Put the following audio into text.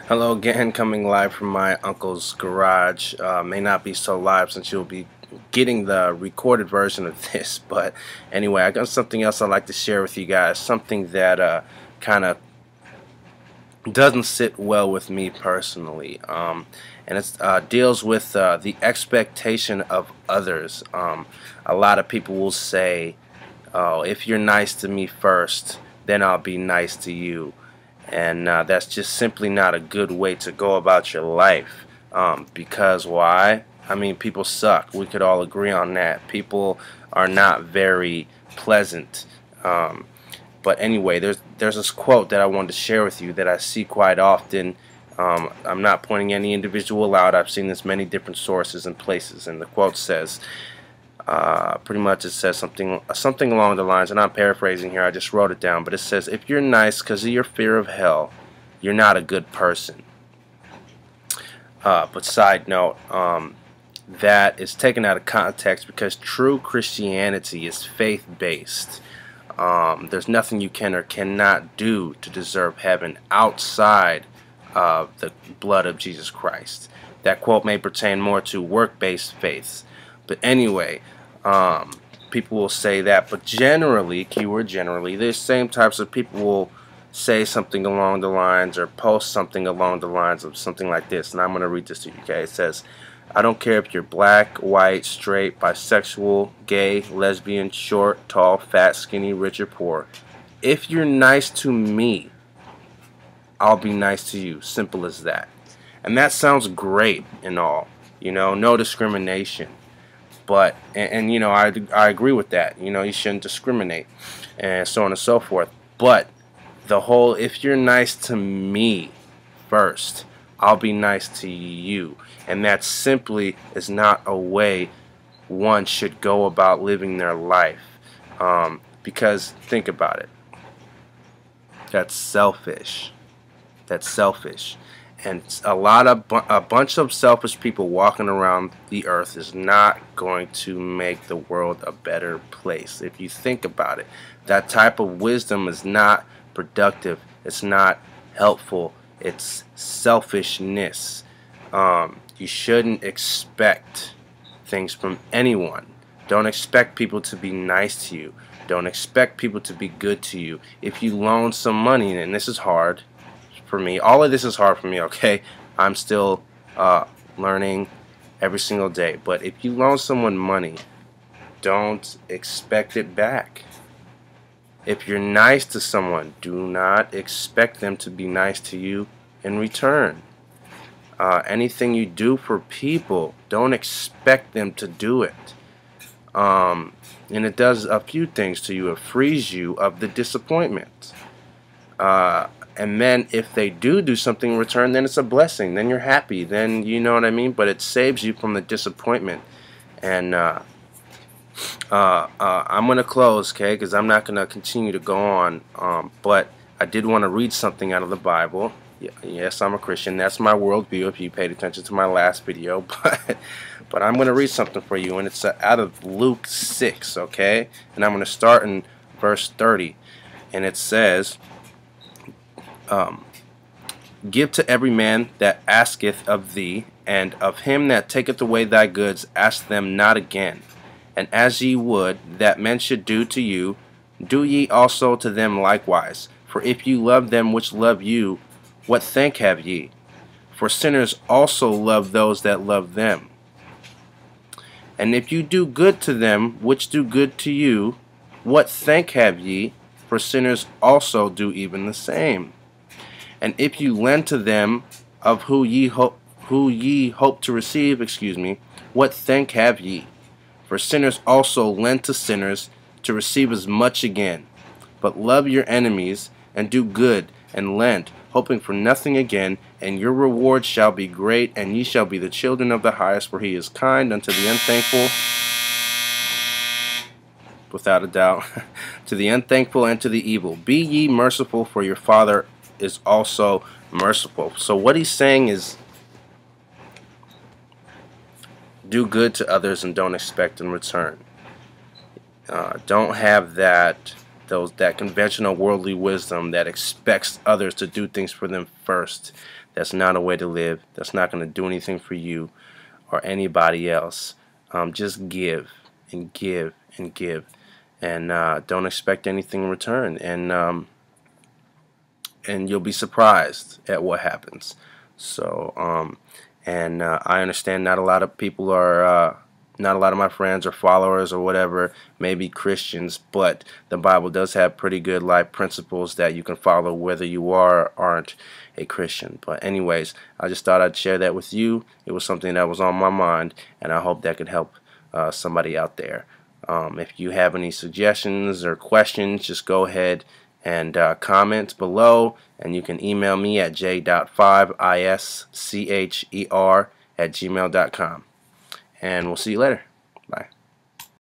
Hello again, coming live from my uncle's garage. May not be so live since you'll be getting the recorded version of this, but anyway, I got something else I'd like to share with you guys. Something that kind of doesn't sit well with me personally, and it deals with the expectation of others. A lot of people will say, "Oh, if you're nice to me first, then I'll be nice to you." And that's just simply not a good way to go about your life. Because why? I mean, people suck. We could all agree on that. People are not very pleasant. But anyway, there's this quote that I wanted to share with you that I see quite often. I'm not pointing any individual out. I've seen this many different sources and places, and the quote says, pretty much it says something along the lines, and I'm paraphrasing here, I just wrote it down, but it says, if you're nice because of your fear of hell, you're not a good person. But side note, that is taken out of context because true Christianity is faith-based. There's nothing you can or cannot do to deserve heaven outside of the blood of Jesus Christ. That quote may pertain more to work-based faiths. But anyway, people will say that, but generally, keyword generally, the same types of people will say something along the lines or post something along the lines of something like this, and I'm going to read this to you, okay? It says, I don't care if you're black, white, straight, bisexual, gay, lesbian, short, tall, fat, skinny, rich, or poor. If you're nice to me, I'll be nice to you. Simple as that. And that sounds great and all. You know, no discrimination. But, and you know, I agree with that. You know, you shouldn't discriminate and so on and so forth. But the whole, if you're nice to me first, I'll be nice to you. And that simply is not a way one should go about living their life. Because think about it. That's selfish. That's selfish. And a bunch of selfish people walking around the earth is not going to make the world a better place. If you think about it, that type of wisdom is not productive. It's not helpful. It's selfishness. You shouldn't expect things from anyone. Don't expect people to be nice to you. Don't expect people to be good to you. If you loan some money, and this is hard for me, all of this is hard for me, okay? I'm still learning every single day. But if you loan someone money, don't expect it back. If you're nice to someone, do not expect them to be nice to you in return. Anything you do for people, don't expect them to do it. And it does a few things to you. It frees you of the disappointment. And then if they do something in return, then it's a blessing. Then you're happy. Then you know what I mean? But it saves you from the disappointment. And I'm going to close, okay, because I'm not going to continue to go on. But I did want to read something out of the Bible. Yes, I'm a Christian. That's my worldview if you paid attention to my last video. But I'm going to read something for you, and it's out of Luke 6, okay? And I'm going to start in verse 30. And it says, give to every man that asketh of thee, and of him that taketh away thy goods ask them not again. And as ye would that men should do to you, do ye also to them likewise. For if you love them which love you, what thank have ye? For sinners also love those that love them. And if you do good to them which do good to you, what thank have ye? For sinners also do even the same. And if you lend to them of who ye hope to receive, what thank have ye? For sinners also lend to sinners to receive as much again. But love your enemies, and do good, and lend, hoping for nothing again, and your reward shall be great, and ye shall be the children of the highest, for he is kind unto the unthankful, without a doubt, to the unthankful and to the evil. Be ye merciful, for your Father is also merciful. So what he's saying is, do good to others and don't expect in return. Don't have that that conventional worldly wisdom that expects others to do things for them first. That's not a way to live. That's not going to do anything for you or anybody else. Just give and give and give, and don't expect anything in return, and you'll be surprised at what happens. So I understand not a lot of people are not a lot of my friends or followers or whatever may be Christians, but the Bible does have pretty good life principles that you can follow whether you are or aren't a Christian. But anyways, I just thought I'd share that with you. It was something that was on my mind, and I hope that could help somebody out there. If you have any suggestions or questions, just go ahead and comment below, and you can email me at j.5ischer@gmail.com. And we'll see you later.